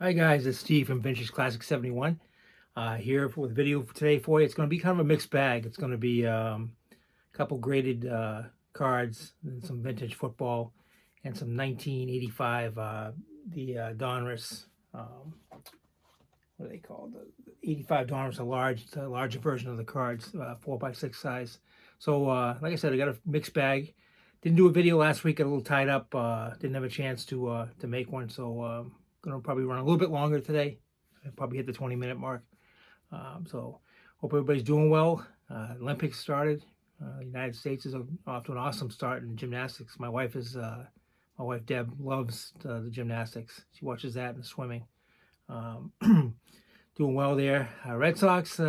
Hi guys, it's Steve from Vintage Classic 71. Here with a video for today for you. It's going to be kind of a mixed bag. It's going to be a couple graded cards, and some vintage football, and some 1985 Donruss. What are they called? The 85 Donruss, a larger version of the cards, 4x6 size. So like I said, I got a mixed bag. Didn't do a video last week. Got a little tied up. Didn't have a chance to make one. So gonna probably run a little bit longer today. I'll probably hit the 20-minute mark. So hope everybody's doing well. Olympics started. The United States is off to an awesome start in gymnastics. My wife Deb loves the gymnastics. She watches that and the swimming. Doing well there. Red Sox,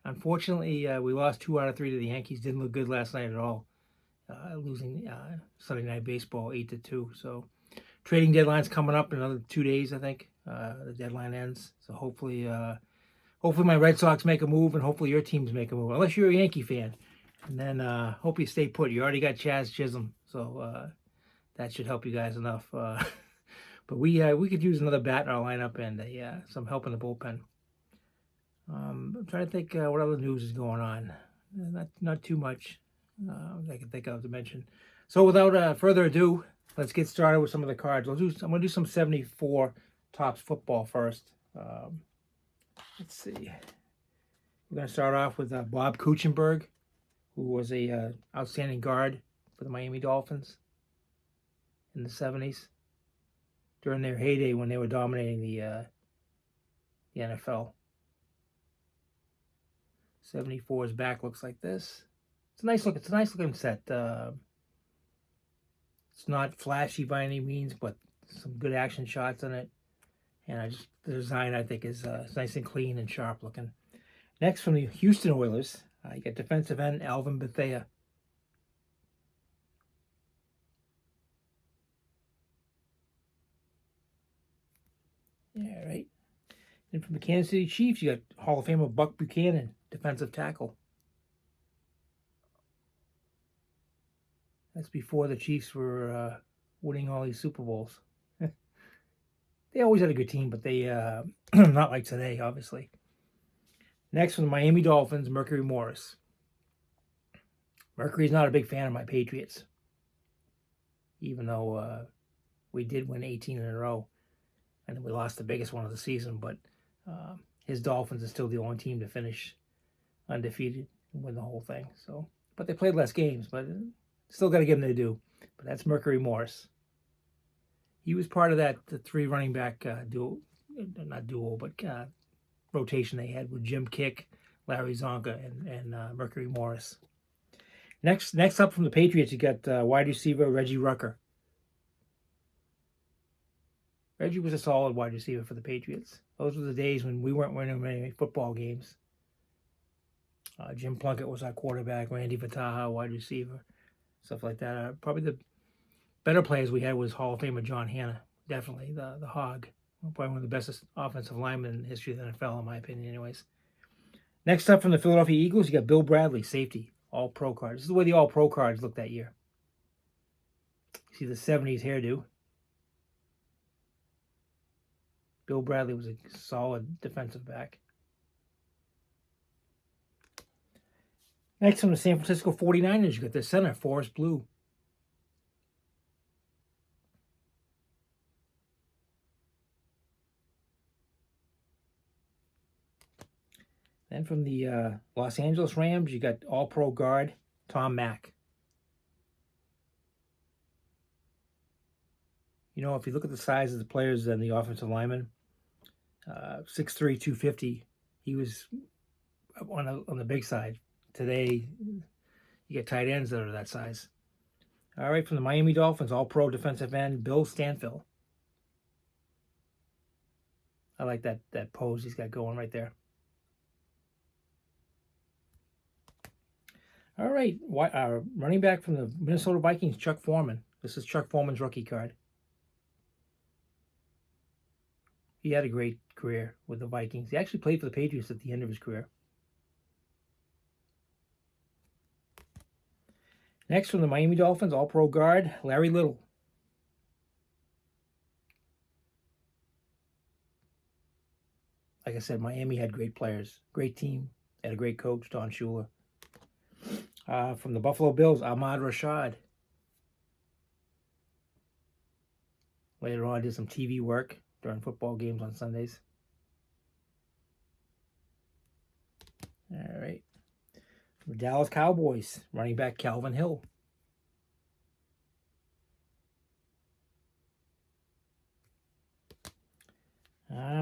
unfortunately, we lost 2 out of 3 to the Yankees. Didn't look good last night at all. Losing Sunday Night Baseball 8-2. So trading deadline's coming up in another 2 days, I think. The deadline ends. So hopefully my Red Sox make a move, and hopefully your teams make a move, unless you're a Yankee fan. And then hope you stay put. You already got Chaz Chisholm, so that should help you guys enough. But we could use another bat in our lineup and some help in the bullpen. I'm trying to think what other news is going on. Not too much I can think of to mention. So without further ado, let's get started with some of the cards. I'm going to do some 74 Topps football first. Let's see. We're going to start off with Bob Kuechenberg, who was a outstanding guard for the Miami Dolphins in the 70s. During their heyday when they were dominating the NFL. 74's back looks like this. It's a nice look. It's a nice looking set. It's not flashy by any means, but some good action shots in it. And the design, I think, is nice and clean and sharp looking. Next, from the Houston Oilers, you get defensive end Alvin Bethea. Yeah, right. And from the Kansas City Chiefs, you got Hall of Famer Buck Buchanan, defensive tackle. That's before the Chiefs were winning all these Super Bowls. They always had a good team, but they not like today, obviously. Next, from the Miami Dolphins, Mercury Morris. Mercury's not a big fan of my Patriots, even though we did win 18 in a row. And then we lost the biggest one of the season, but his Dolphins is still the only team to finish undefeated and win the whole thing. So, but they played less games, but still got to give them their due. But that's Mercury Morris. He was part of the 3 running back rotation they had with Jim Kick, Larry Zonka, and Mercury Morris. Next up from the Patriots, you got wide receiver Reggie Rucker. Reggie was a solid wide receiver for the Patriots. Those were the days when we weren't winning many football games. Jim Plunkett was our quarterback, Randy Vataha, wide receiver, stuff like that. Probably the better players we had was Hall of Famer John Hanna, definitely, the Hog. Probably one of the best offensive linemen in the history of the NFL, in my opinion, anyways. Next up from the Philadelphia Eagles, you got Bill Bradley, safety, all-pro card. This is the way the all-pro cards looked that year. You see the 70s hairdo. Bill Bradley was a solid defensive back. Next from the San Francisco 49ers, you got the center, Forrest Blue. Then from the Los Angeles Rams, you got all-pro guard, Tom Mack. You know, if you look at the size of the players and the offensive linemen, 6'3", 250, he was on the big side. Today, you get tight ends that are that size. All right, from the Miami Dolphins, all-pro defensive end, Bill Stanfill. I like that pose he's got going right there. All right, running back from the Minnesota Vikings, Chuck Foreman. This is Chuck Foreman's rookie card. He had a great career with the Vikings. He actually played for the Patriots at the end of his career. Next, from the Miami Dolphins, all-pro guard, Larry Little. Like I said, Miami had great players, great team, had a great coach, Don Shula. From the Buffalo Bills, Ahmad Rashad. Later on, I did some TV work during football games on Sundays. All right. From the Dallas Cowboys, running back Calvin Hill.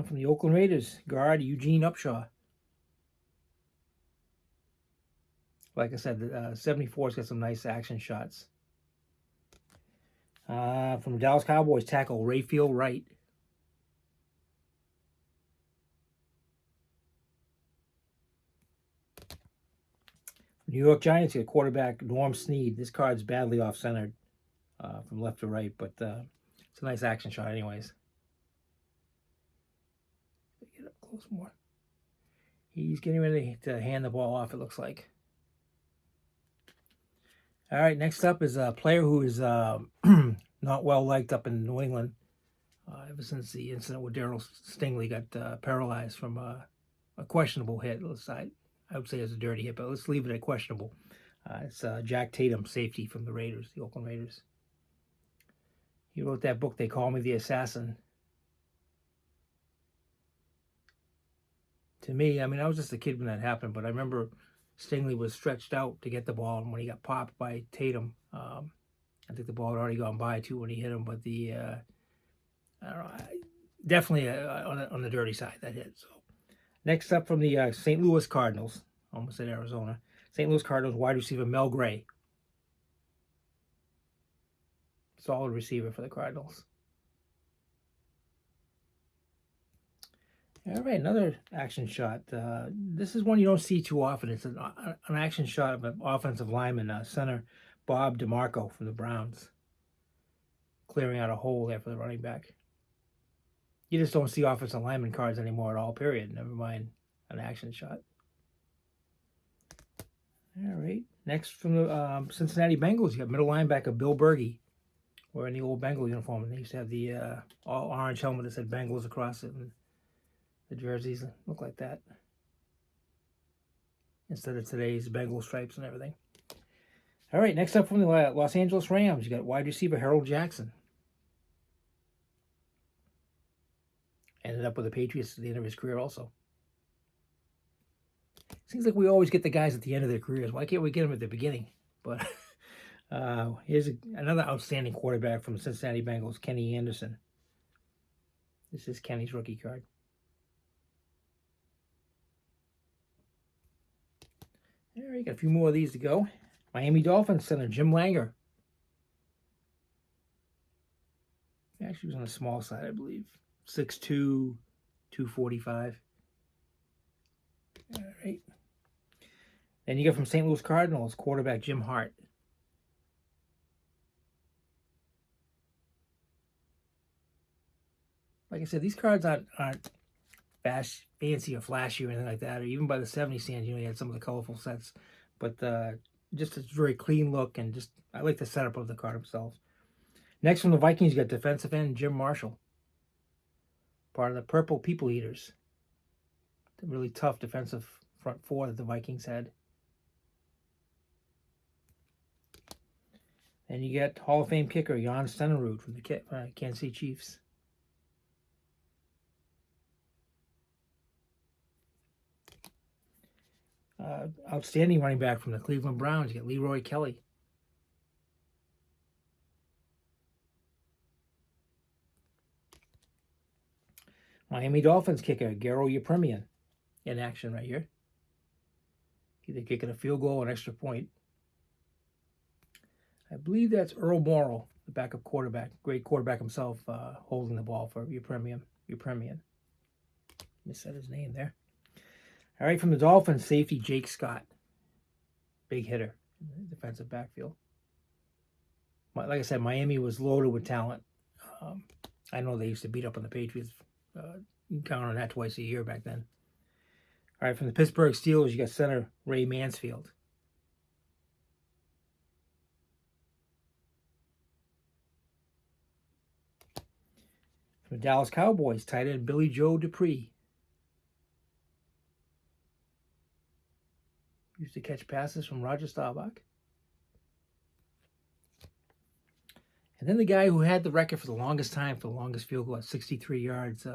From the Oakland Raiders, guard Eugene Upshaw. Like I said, the 74's got some nice action shots. From the Dallas Cowboys, tackle Rayfield Wright. New York Giants get quarterback Norm Snead. This card's badly off-centered from left to right, but it's a nice action shot anyways. Get up close more. He's getting ready to hand the ball off, it looks like. All right, next up is a player who is not well liked up in New England ever since the incident with Darryl Stingley got paralyzed from a questionable hit. I would say it's a dirty hit, but let's leave it at questionable. It's Jack Tatum, safety from the Raiders, the Oakland Raiders. He wrote that book, They Call Me the Assassin. To me, I mean, I was just a kid when that happened, but I remember Stingley was stretched out to get the ball, and when he got popped by Tatum, I think the ball had already gone by too when he hit him, but I don't know, definitely on the dirty side, that hit. So next up from the St. Louis Cardinals, almost said Arizona, St. Louis Cardinals wide receiver Mel Gray. Solid receiver for the Cardinals. All right, another action shot. This is one you don't see too often. It's an action shot of an offensive lineman, center Bob DeMarco from the Browns, clearing out a hole there for the running back. You just don't see offensive lineman cards anymore at all, period. Never mind an action shot. All right, next from the Cincinnati Bengals, you got middle linebacker Bill Bergey, wearing the old Bengal uniform. And they used to have the all orange helmet that said Bengals across it, and the jerseys look like that instead of today's Bengal stripes and everything. All right, next up from the Los Angeles Rams, you got wide receiver Harold Jackson. Ended up with the Patriots at the end of his career also. Seems like we always get the guys at the end of their careers. Why can't we get them at the beginning? But here's another outstanding quarterback from the Cincinnati Bengals, Kenny Anderson. This is Kenny's rookie card. All right, got a few more of these to go. Miami Dolphins center Jim Langer. He actually was on the small side, I believe. 6'2", 245. All right. Then you get from St. Louis Cardinals, quarterback Jim Hart. Like I said, these cards aren't fancy or flashy or anything like that, or even by the 70 stands, you had some of the colorful sets, but just a very clean look, and just I like the setup of the card himself. Next from the Vikings, you got defensive end Jim Marshall, part of the Purple People Eaters, the really tough defensive front four that the Vikings had. Then you get Hall of Fame kicker Jan Stenerud from the Kansas City Chiefs. Outstanding running back from the Cleveland Browns, you get Leroy Kelly. Miami Dolphins kicker Garo Yepremian in action right here. Either kicking a field goal or an extra point. I believe that's Earl Morrall, the backup quarterback, great quarterback himself, holding the ball for Yepremian. Said his name there. All right, from the Dolphins, safety Jake Scott. Big hitter in the defensive backfield. Like I said, Miami was loaded with talent. I know they used to beat up on the Patriots. You can count on that twice a year back then. All right, from the Pittsburgh Steelers, you got center Ray Mansfield. From the Dallas Cowboys, tight end Billy Joe Dupree. to catch passes from Roger Staubach. And then the guy who had the record for the longest time, for the longest field goal at 63 yards,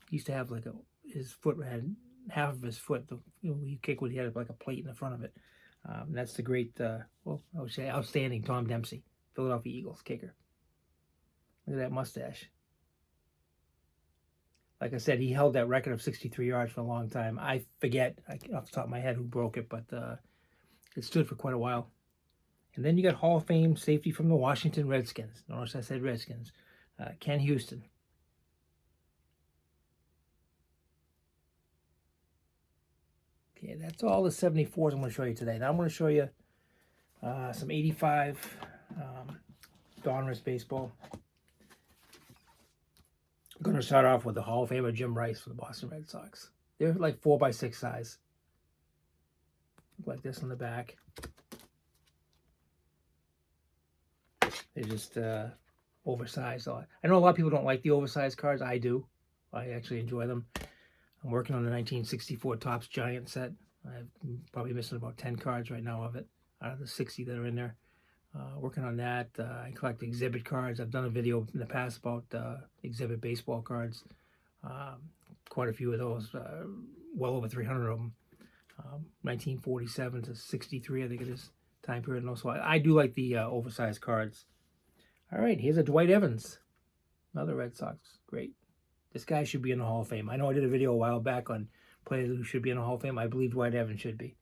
used to have like his foot had half of his foot. You kick when he had like a plate in the front of it. That's the great, well, I would say outstanding Tom Dempsey, Philadelphia Eagles kicker. Look at that mustache. Like I said, he held that record of 63 yards for a long time. I forget off the top of my head who broke it, but it stood for quite a while. And then you got Hall of Fame safety from the Washington Redskins. Notice I said Redskins. Ken Houston. Okay, that's all the 74s I'm going to show you today. Now I'm going to show you some 85 Donruss Baseball. I'm going to start off with the Hall of Famer Jim Rice for the Boston Red Sox. They're like 4x6 size. Like this on the back. They're just oversized. I know a lot of people don't like the oversized cards. I do. I actually enjoy them. I'm working on the 1964 Topps Giant set. I'm probably missing about 10 cards right now of it out of the 60 that are in there. Working on that. I collect exhibit cards. I've done a video in the past about exhibit baseball cards. Quite a few of those. Well over 300 of them. 1947 to 63, I think it is, time period. So I do like the oversized cards. All right, here's a Dwight Evans. Another Red Sox. Great. This guy should be in the Hall of Fame. I know I did a video a while back on players who should be in the Hall of Fame. I believe Dwight Evans should be.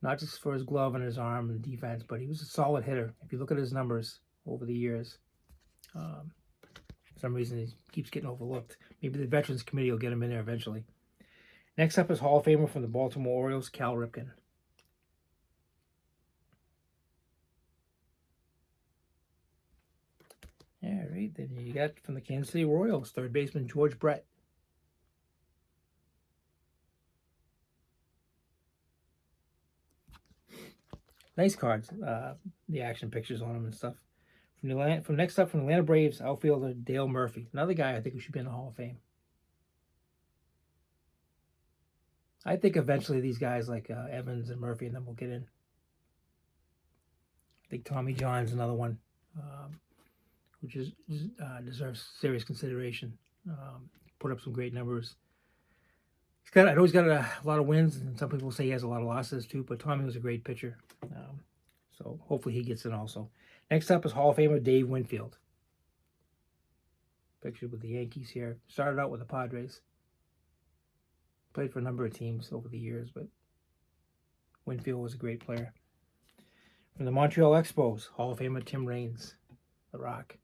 Not just for his glove and his arm and defense, but he was a solid hitter. If you look at his numbers over the years, for some reason he keeps getting overlooked. Maybe the Veterans Committee will get him in there eventually. Next up is Hall of Famer from the Baltimore Orioles, Cal Ripken. All right, then you got from the Kansas City Royals, third baseman George Brett. Nice cards, the action pictures on them and stuff. From next up from the Atlanta Braves, outfielder Dale Murphy. Another guy I think who should be in the Hall of Fame. I think eventually these guys like Evans and Murphy and them will get in. I think Tommy John's another one, which deserves serious consideration. Put up some great numbers. I know he's got a lot of wins, and some people say he has a lot of losses too, but Tommy was a great pitcher. So hopefully he gets in also. Next up is Hall of Famer Dave Winfield. Pictured with the Yankees here. Started out with the Padres. Played for a number of teams over the years, but Winfield was a great player. From the Montreal Expos, Hall of Famer Tim Raines, The Rock.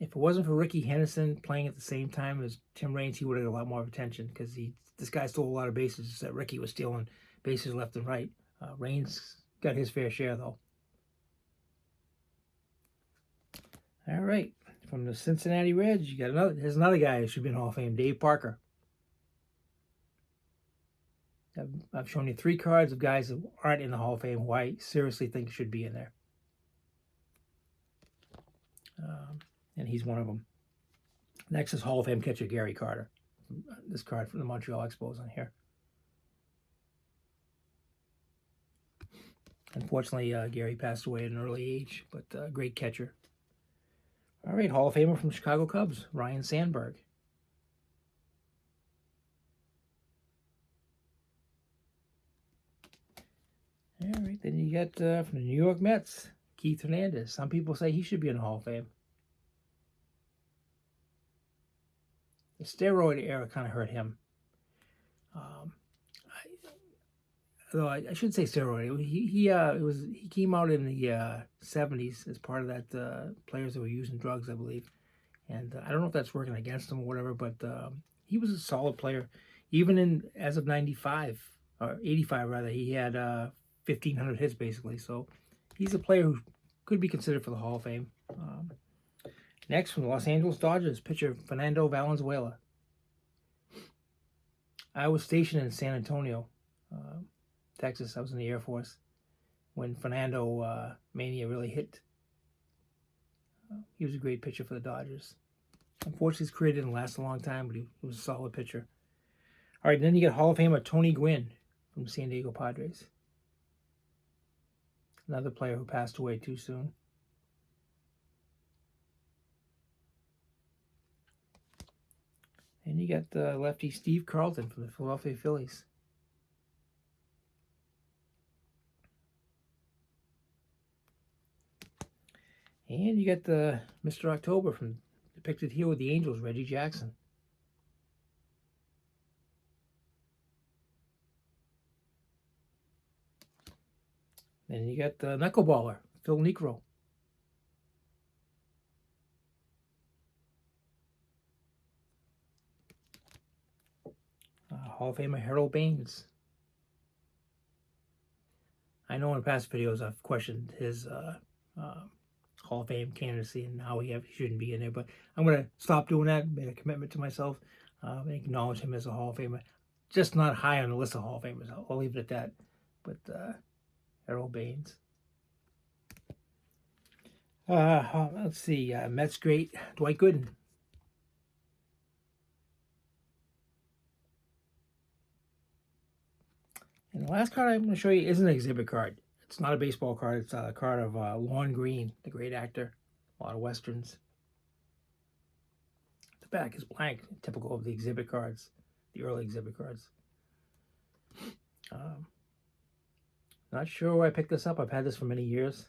If it wasn't for Ricky Henderson playing at the same time as Tim Raines, he would have got a lot more attention because this guy stole a lot of bases. Just that Ricky was stealing bases left and right. Raines got his fair share, though. All right. From the Cincinnati Reds, you got there's another guy who should be in Hall of Fame, Dave Parker. I've shown you 3 cards of guys that aren't in the Hall of Fame who I seriously think should be in there. And he's one of them. Next is Hall of Fame catcher Gary Carter. This card from the Montreal Expos on here. Unfortunately, Gary passed away at an early age, but great catcher. All right, Hall of Famer from Chicago Cubs, Ryan Sandberg. All right, then you got from the New York Mets, Keith Hernandez. Some people say he should be in the Hall of Fame. The steroid era kind of hurt him. Though I shouldn't say steroid. He came out in the 70s as part of that players that were using drugs, I believe. And I don't know if that's working against him or whatever, but he was a solid player. Even as of 95, or 85 rather, he had 1,500 hits basically. So he's a player who could be considered for the Hall of Fame. Next, from the Los Angeles Dodgers, pitcher Fernando Valenzuela. I was stationed in San Antonio, Texas. I was in the Air Force when Fernando mania really hit. He was a great pitcher for the Dodgers. Unfortunately, his career didn't last a long time, but he was a solid pitcher. All right, then you get Hall of Famer Tony Gwynn from the San Diego Padres. Another player who passed away too soon. And you got lefty Steve Carlton from the Philadelphia Phillies. And you got the Mr. October from depicted here with the Angels, Reggie Jackson. Then you got the knuckleballer, Phil Niekro. Hall of Famer Harold Baines. I know in past videos I've questioned his Hall of Fame candidacy and how he shouldn't be in there, but I'm going to stop doing that, make a commitment to myself, and acknowledge him as a Hall of Famer. Just not high on the list of Hall of Famers. I'll leave it at that. But Harold Baines. Let's see. Mets great Dwight Gooden. And the last card I'm going to show you isn't an exhibit card. It's not a baseball card. It's a card of Lon Green, the great actor. A lot of westerns. The back is blank, typical of the exhibit cards, the early exhibit cards. Not sure where I picked this up. I've had this for many years.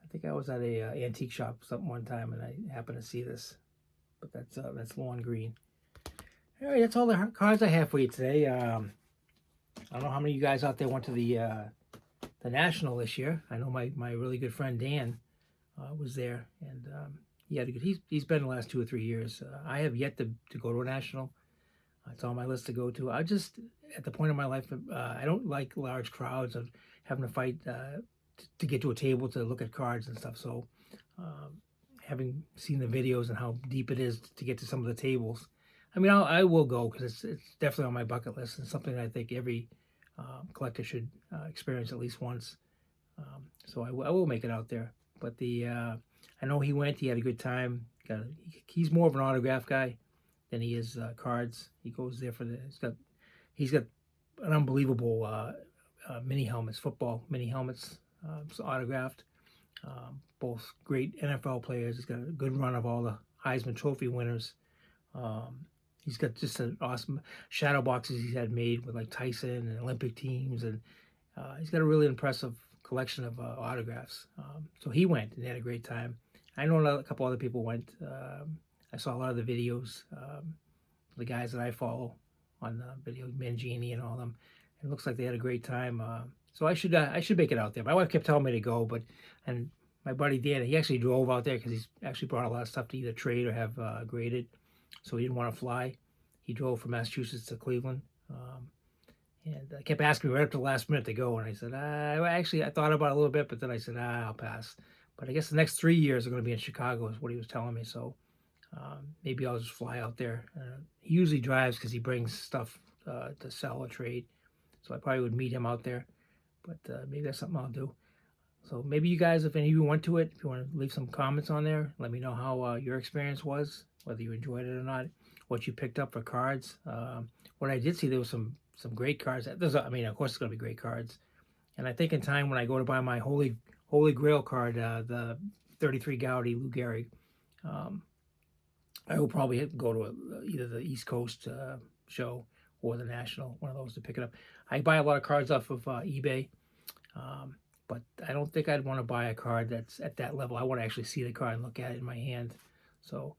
I think I was at a antique shop one time and I happened to see this. But that's Lon Green. All right, that's all the cards I have for you today. I don't know how many of you guys out there went to the National this year. I know my really good friend Dan was there, and he had a good. He's been the last 2 or 3 years. I have yet to go to a National. It's on my list to go to. I just at the point in my life, I don't like large crowds of having to fight to get to a table to look at cards and stuff. So, having seen the videos and how deep it is to get to some of the tables, I mean, I will go because it's definitely on my bucket list and something that I think every collector should experience at least once. So I will make it out there. But I know he went. He had a good time. He's more of an autograph guy than he is cards. He goes there for he's got an unbelievable mini helmets, football mini helmets, autographed. Both great NFL players. He's got a good run of all the Heisman Trophy winners. He's got just an awesome shadow boxes he's had made with like Tyson and Olympic teams, and he's got a really impressive collection of autographs. So he went and had a great time. I know a couple other people went. I saw a lot of the videos, the guys that I follow on the video, Mangini and all of them. It looks like they had a great time. So I should make it out there. My wife kept telling me to go, and my buddy Dan, he actually drove out there because he's actually brought a lot of stuff to either trade or have graded. So he didn't want to fly. He drove from Massachusetts to Cleveland. And I kept asking me right up to the last minute to go. And I said, I thought about it a little bit, but then I said, I'll pass. But I guess the next 3 years are going to be in Chicago is what he was telling me. So maybe I'll just fly out there. He usually drives because he brings stuff to sell or trade. So I probably would meet him out there. But maybe that's something I'll do. So maybe you guys, if any of you went to it, if you want to leave some comments on there, let me know how your experience was, whether you enjoyed it or not, what you picked up for cards. What I did see, there was some great cards. Of course it's going to be great cards. And I think in time when I go to buy my Holy Grail card, the 33 Gaudy Lou Gehrig, I will probably go to either the East Coast show or the National, one of those to pick it up. I buy a lot of cards off of eBay. But I don't think I'd want to buy a card that's at that level. I want to actually see the card and look at it in my hand. So,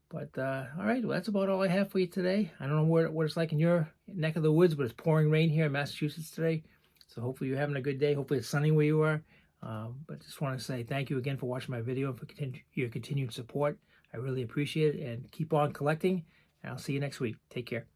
but all right, well, that's about all I have for you today. I don't know what it's like in your neck of the woods, but it's pouring rain here in Massachusetts today. So hopefully you're having a good day. Hopefully it's sunny where you are. But just want to say thank you again for watching my video and for your continued support. I really appreciate it. And keep on collecting. And I'll see you next week. Take care.